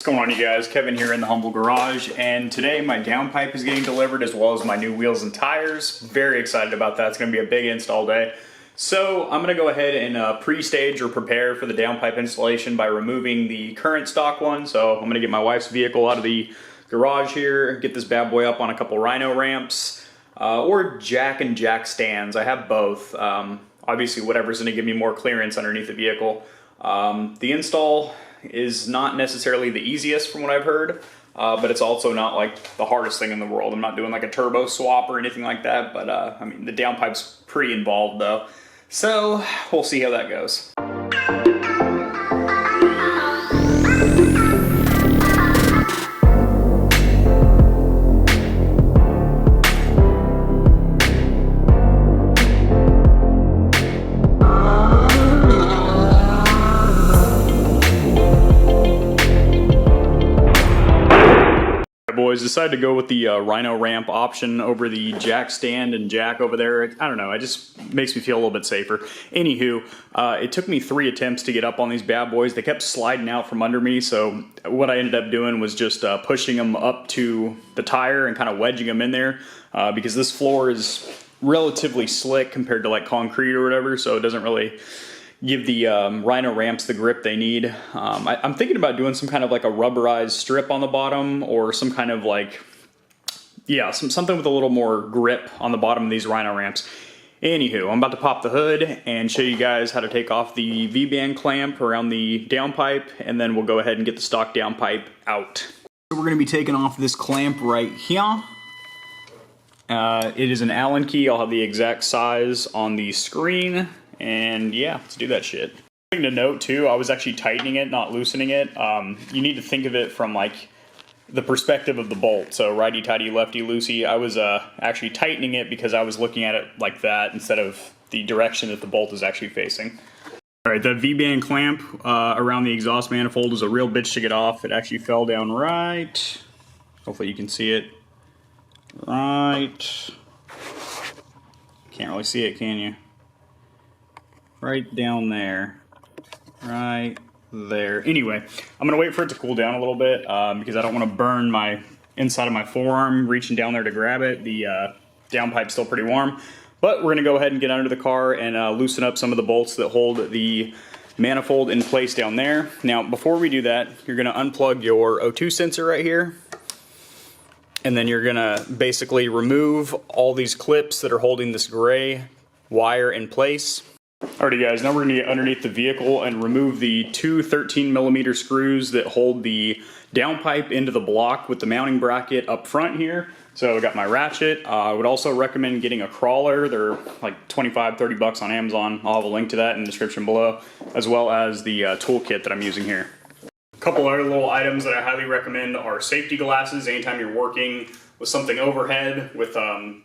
What's going on, you guys? Kevin here in the humble garage, and today my downpipe is getting delivered as well as my new wheels and tires. Very excited about that. It's going to be a big install day. So I'm going to go ahead and pre-stage or prepare for the downpipe installation by removing the current stock one. So I'm going to get my wife's vehicle out of the garage here, get this bad boy up on a couple Rhino ramps or jack and jack stands. I have both. Obviously whatever's going to give me more clearance underneath the vehicle. The install is not necessarily the easiest from what I've heard, but it's also not like the hardest thing in the world. I'm not doing like a turbo swap or anything like that, but I mean, the downpipe's pretty involved though. So we'll see how that goes. Boys, decided to go with the Rhino ramp option over the jack stand and jack over there. I don't know, it just makes me feel a little bit safer. Anywho, it took me 3 attempts to get up on these bad boys. They kept sliding out from under me, so what I ended up doing was just pushing them up to the tire and kind of wedging them in there because this floor is relatively slick compared to like concrete or whatever, so it doesn't really give the Rhino ramps the grip they need. I'm thinking about doing some kind of like a rubberized strip on the bottom or some kind of like, yeah, something with a little more grip on the bottom of these Rhino ramps. Anywho, I'm about to pop the hood and show you guys how to take off the V-band clamp around the downpipe, and then we'll go ahead and get the stock downpipe out. So we're gonna be taking off this clamp right here. It is an Allen key. I'll have the exact size on the screen. And yeah, let's do that shit. Thing to note too, I was actually tightening it, not loosening it. You need to think of it from like the perspective of the bolt. So righty tighty, lefty loosey. I was actually tightening it because I was looking at it like that instead of the direction that the bolt is actually facing. All right, that V-band clamp around the exhaust manifold is a real bitch to get off. It actually fell down right. Hopefully you can see it. Right. Can't really see it, can you? Right down there, right there. Anyway, I'm gonna wait for it to cool down a little bit because I don't want to burn my inside of my forearm reaching down there to grab it. The downpipe's still pretty warm, but we're gonna go ahead and get under the car and loosen up some of the bolts that hold the manifold in place down there. Now, before we do that, you're gonna unplug your O2 sensor right here, and then you're gonna basically remove all these clips that are holding this gray wire in place. Alrighty guys, now we're going to get underneath the vehicle and remove the two 13mm screws that hold the downpipe into the block with the mounting bracket up front here. So I got my ratchet. I would also recommend getting a crawler. They're like 25-30 bucks on Amazon. I'll have a link to that in the description below, as well as the toolkit that I'm using here. A couple other little items that I highly recommend are safety glasses anytime you're working with something overhead with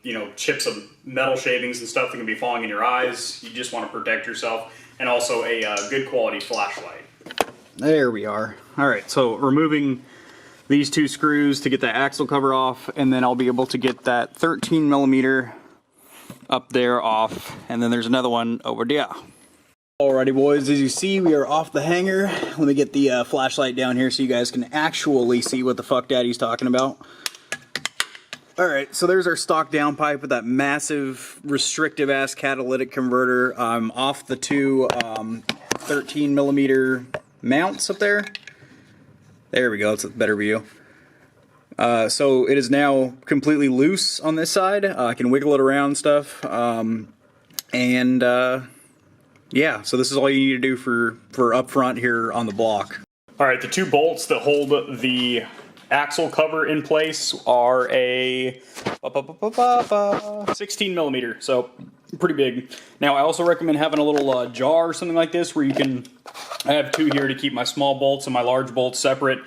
you know, chips of metal shavings and stuff that can be falling in your eyes. You just want to protect yourself, and also a good quality flashlight. There we are. All right, so removing these 2 screws to get that axle cover off, and then I'll be able to get that 13mm up there off, and then there's another one over there. Alrighty boys, as you see, we are off the hanger. Let me get the flashlight down here so you guys can actually see what the fuck Daddy's talking about. Alright, so there's our stock downpipe with that massive restrictive ass catalytic converter. Off the 2 13mm mounts up there. There we go, that's a better view. So it is now completely loose on this side. I can wiggle it around and stuff. Yeah, so this is all you need to do for up front here on the block. Alright, the 2 bolts that hold the axle cover in place are a 16mm, so pretty big. Now I also recommend having a little jar or something like this where you can, I have 2 here to keep my small bolts and my large bolts separate,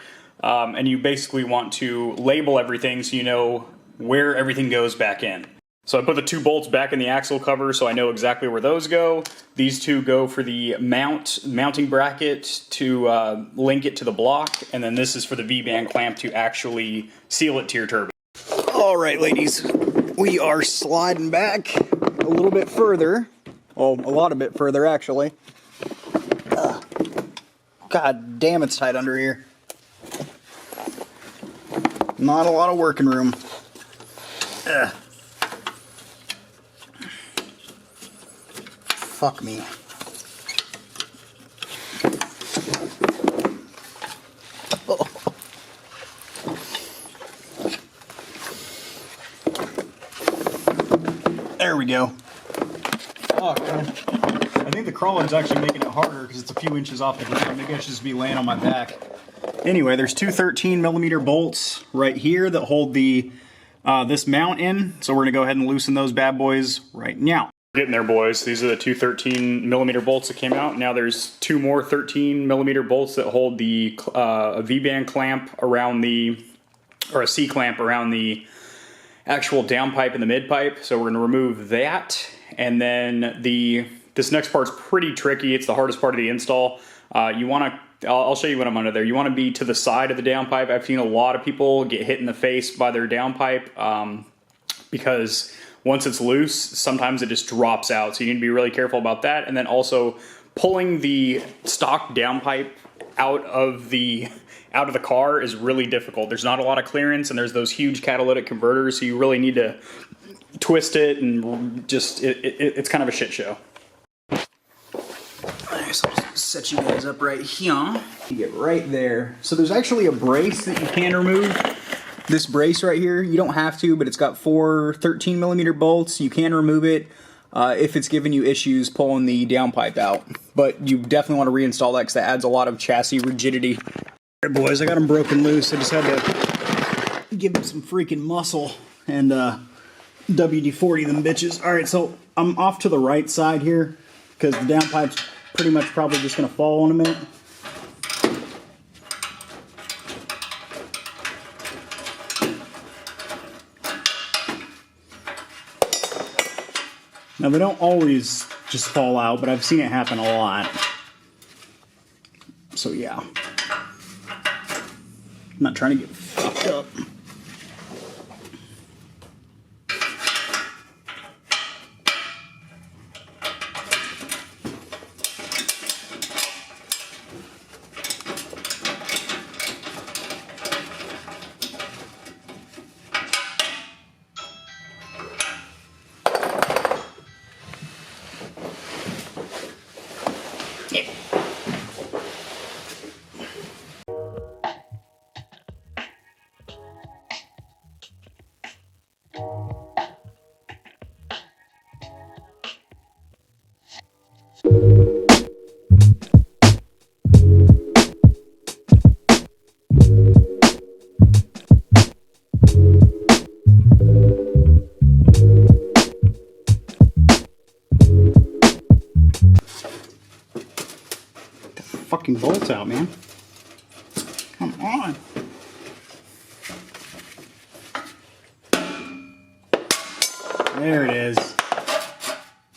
and you basically want to label everything so you know where everything goes back in. So I put the 2 bolts back in the axle cover so I know exactly where those go. These 2 go for the mounting bracket to link it to the block, and then this is for the V-band clamp to actually seal it to your turbo. Alright ladies, we are sliding back a little bit further. Well, a lot of bit further actually. God damn, it's tight under here. Not a lot of working room. Ugh. Fuck me. Oh. There we go. Oh, man. I think the crawler's actually making it harder because it's a few inches off the ground. Maybe I should just be laying on my back. Anyway, there's two 13mm bolts right here that hold the this mount in. So we're gonna go ahead and loosen those bad boys right now. Getting there, boys. These are the two 13mm bolts that came out. Now there's two more 13mm bolts that hold the a V-band clamp around the, or a C-clamp around the actual downpipe and the mid-pipe. So we're gonna remove that. And then this next part's pretty tricky. It's the hardest part of the install. You wanna, I'll show you what I'm under there. You wanna be to the side of the downpipe. I've seen a lot of people get hit in the face by their downpipe because once it's loose, sometimes it just drops out. So you need to be really careful about that. And then also pulling the stock downpipe out of the car is really difficult. There's not a lot of clearance, and there's those huge catalytic converters, so you really need to twist it, and just it's kind of a shit show. Alright, so I'll set you guys up right here. You get right there. So there's actually a brace that you can remove. This brace right here, you don't have to, but it's got four 13mm bolts. You can remove it if it's giving you issues pulling the downpipe out. But you definitely want to reinstall that because that adds a lot of chassis rigidity. Alright, boys, I got them broken loose. I just had to give them some freaking muscle and WD-40 them bitches. Alright, so I'm off to the right side here because the downpipe's pretty much probably just going to fall in a minute. Now, they don't always just fall out, but I've seen it happen a lot. So, yeah. I'm not trying to get fucked up. Fucking bolts out, man. Come on. There it is.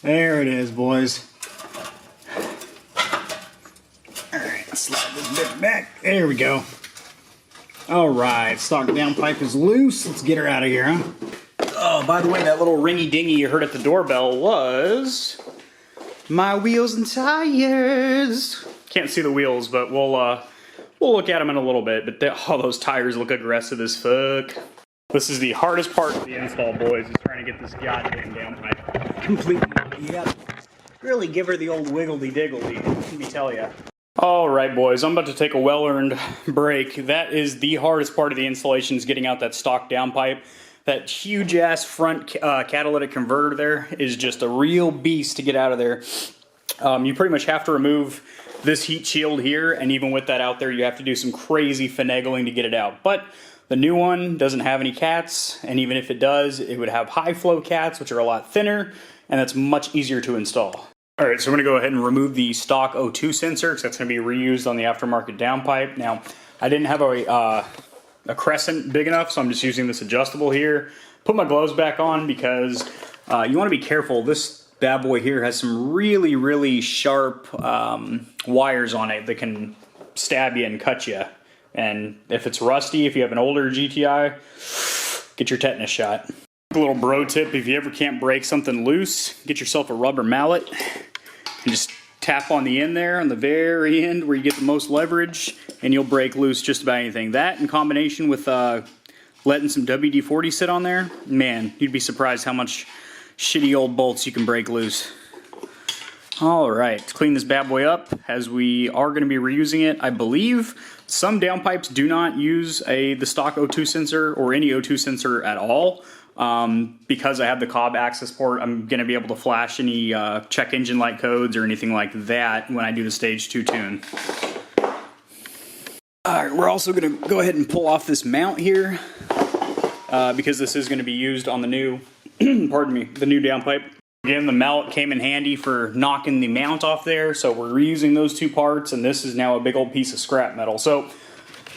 There it is, boys. Alright, let's slide this bit back. There we go. Alright, stock downpipe is loose. Let's get her out of here, huh? Oh, by the way, that little ringy dingy you heard at the doorbell was my wheels and tires. Can't see the wheels, but we'll look at them in a little bit. But all those tires look aggressive as fuck. This is the hardest part of the install, boys, is trying to get this goddamn downpipe completely. Yep. Really give her the old wiggledy-diggledy, let me tell ya. Alright, boys, I'm about to take a well-earned break. That is the hardest part of the installation, is getting out that stock downpipe. That huge-ass front catalytic converter there is just a real beast to get out of there. You pretty much have to remove this heat shield here, and even with that out there, you have to do some crazy finagling to get it out. But the new one doesn't have any cats, and even if it does, it would have high flow cats, which are a lot thinner, and that's much easier to install. Alright, so I'm going to go ahead and remove the stock O2 sensor, because that's going to be reused on the aftermarket downpipe. Now, I didn't have a crescent big enough, so I'm just using this adjustable here. Put my gloves back on because you want to be careful. This bad boy here has some really, really sharp wires on it that can stab you and cut you. And if it's rusty, if you have an older GTI, get your tetanus shot. A little bro tip, if you ever can't break something loose, get yourself a rubber mallet and just tap on the end there, on the very end where you get the most leverage, and you'll break loose just about anything. That in combination with letting some WD-40 sit on there, man, you'd be surprised how much shitty old bolts you can break loose. All right, to clean this bad boy up, as we are going to be reusing it, I believe some downpipes do not use the stock O2 sensor or any O2 sensor at all. Because I have the Cobb access port, I'm going to be able to flash any check engine light codes or anything like that when I do the stage 2 tune. Alright, we're also going to go ahead and pull off this mount here because this is going to be used on the new, pardon me, the new downpipe. Again, the mallet came in handy for knocking the mount off there, so we're reusing those two parts, and this is now a big old piece of scrap metal. So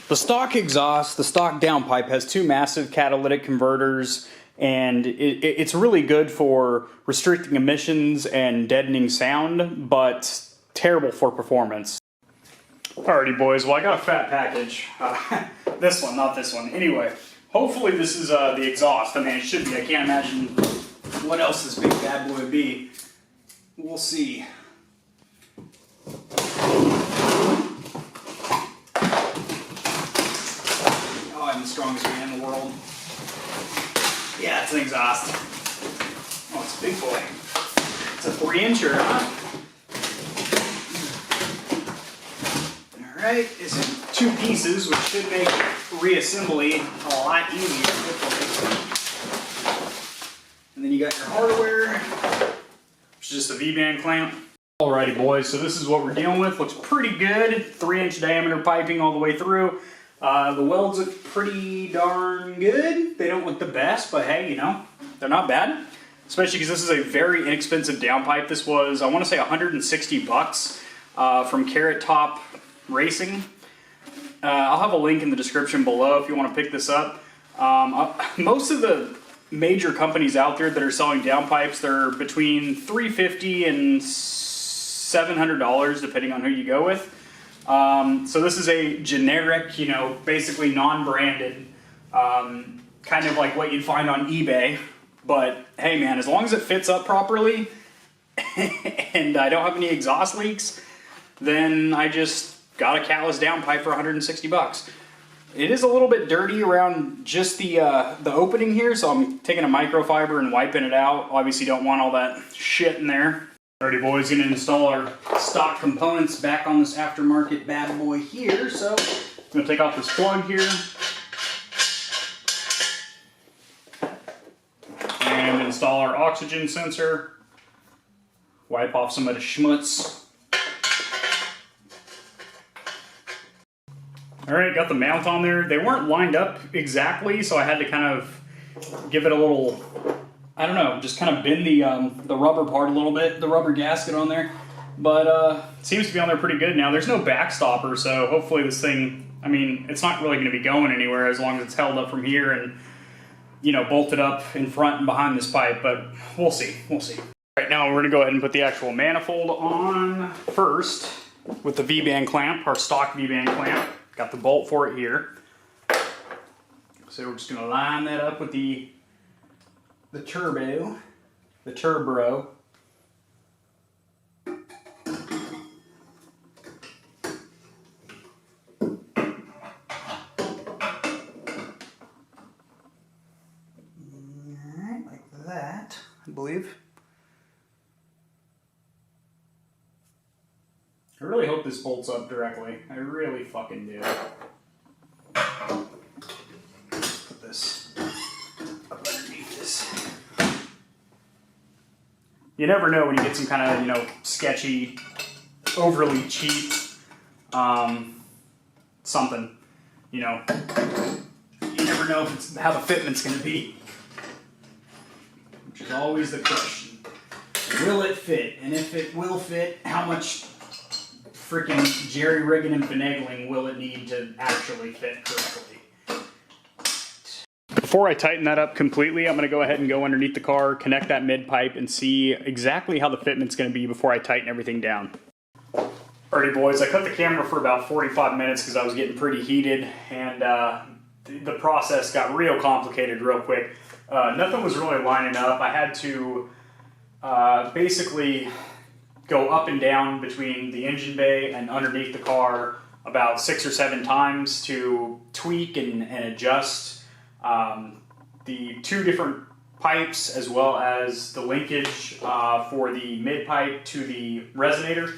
the stock exhaust, the stock downpipe, has two massive catalytic converters, and it's really good for restricting emissions and deadening sound, but terrible for performance. Alrighty boys, well I got a fat package. This one, not this one. Anyway, hopefully this is the exhaust. I mean, it should be. I can't imagine what else this big bad boy would be. We'll see. Oh, I'm the strongest man in the world. Yeah, it's an exhaust. Oh, it's a big boy. It's a 3-incher, huh? Alright, it's in two pieces, which should make reassembly a lot easier. And then you got your hardware, which is just a V-band clamp. Alrighty boys, so this is what we're dealing with. Looks pretty good. 3-inch diameter piping all the way through. The welds look pretty darn good. They don't look the best, but hey, you know, they're not bad. Especially because this is a very inexpensive downpipe. This was, I want to say, 160 bucks from Carrot Top Racing. I'll have a link in the description below if you want to pick this up. Most of the major companies out there that are selling downpipes, they're between $350 and $700 depending on who you go with. So this is a generic, you know, basically non-branded, kind of like what you'd find on eBay. But hey man, as long as it fits up properly and I don't have any exhaust leaks, then I just got a Catless Downpipe for 160 bucks. It is a little bit dirty around just the opening here, so I'm taking a microfiber and wiping it out. Obviously don't want all that shit in there. Alrighty boys, gonna install our stock components back on this aftermarket bad boy here. So I'm gonna take off this plug here and install our oxygen sensor. Wipe off some of the schmutz. Alright, got the mount on there. They weren't lined up exactly, so I had to kind of give it a little, I don't know, just kind of bend the rubber part a little bit, the rubber gasket on there. But it seems to be on there pretty good now. There's no backstopper, so hopefully this thing, I mean, it's not really going to be going anywhere as long as it's held up from here and, you know, bolted up in front and behind this pipe, but we'll see, we'll see. Right now we're going to go ahead and put the actual manifold on first with the V-band clamp, our stock V-band clamp. Got the bolt for it here. So we're just going to line that up with the turbo. Alright, like that, I believe. I really hope this bolts up directly. I really fucking do. Put this up underneath this. You never know when you get some kind of, you know, sketchy, overly cheap, something. You know, you never know if it's how the fitment's going to be. Which is always the question. Will it fit? And if it will fit, how much freaking jerry-rigging and finagling will it need to actually fit correctly? Before I tighten that up completely, I'm going to go ahead and go underneath the car, connect that mid-pipe, and see exactly how the fitment's going to be before I tighten everything down. Alrighty boys, I cut the camera for about 45 minutes because I was getting pretty heated, and the process got real complicated real quick. Nothing was really lining up. I had to basically go up and down between the engine bay and underneath the car about 6 or 7 times to tweak and adjust the two different pipes as well as the linkage for the mid pipe to the resonator,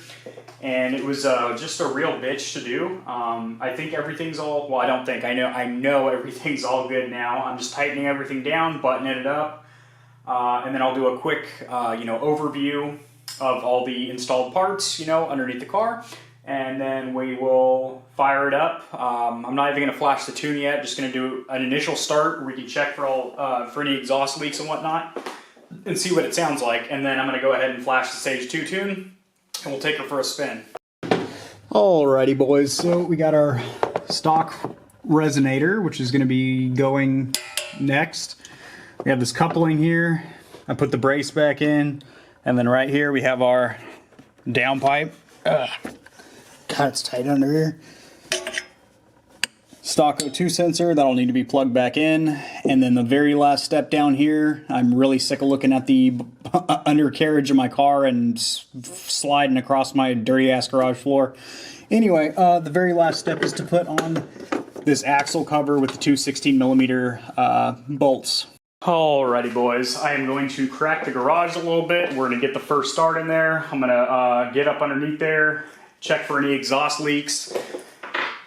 and it was just a real bitch to do. I think everything's all, well, I don't think, I know everything's all good now. I'm just tightening everything down, buttoning it up, and then I'll do a quick overview of all the installed parts underneath the car, and then we will fire it up. I'm not even going to flash the tune yet, just going to do an initial start where we can check for any exhaust leaks and whatnot and see what it sounds like, and then I'm going to go ahead and flash the Stage 2 tune and we'll take her for a spin. Alrighty boys, so we got our stock resonator, which is going to be going next. We have this coupling here. I put the brace back in, and then right here we have our downpipe. God, it's tight under here. Stock O2 sensor, that'll need to be plugged back in. And then the very last step down here, I'm really sick of looking at the undercarriage of my car and sliding across my dirty ass garage floor. Anyway, the very last step is to put on this axle cover with the two 16mm bolts. Alrighty boys, I am going to crack the garage a little bit. We're going to get the first start in there. I'm going to get up underneath there, check for any exhaust leaks.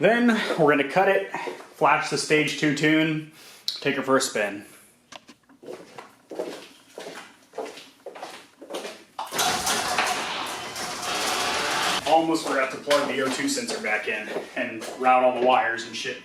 Then we're going to cut it, flash the Stage 2 tune, take her for a spin. Almost forgot to plug the O2 sensor back in and route all the wires and shit.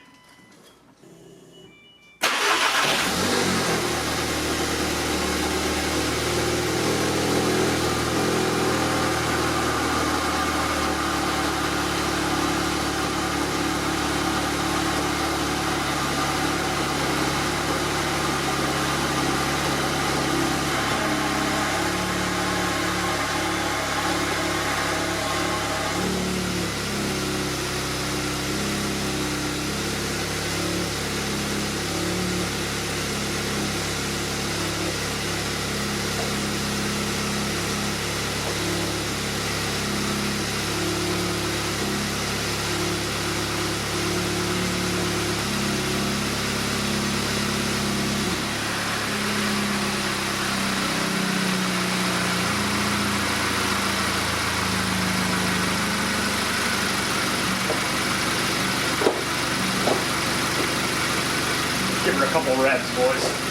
Give her a couple revs, boys.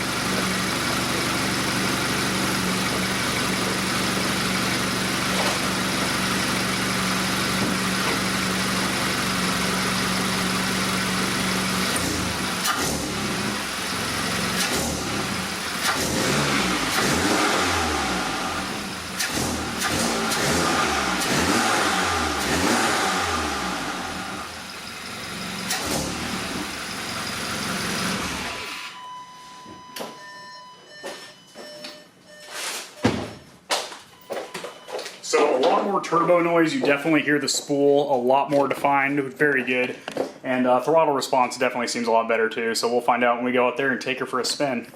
So a lot more turbo noise. You definitely hear the spool a lot more defined, very good. And throttle response definitely seems a lot better too. So we'll find out when we go out there and take her for a spin.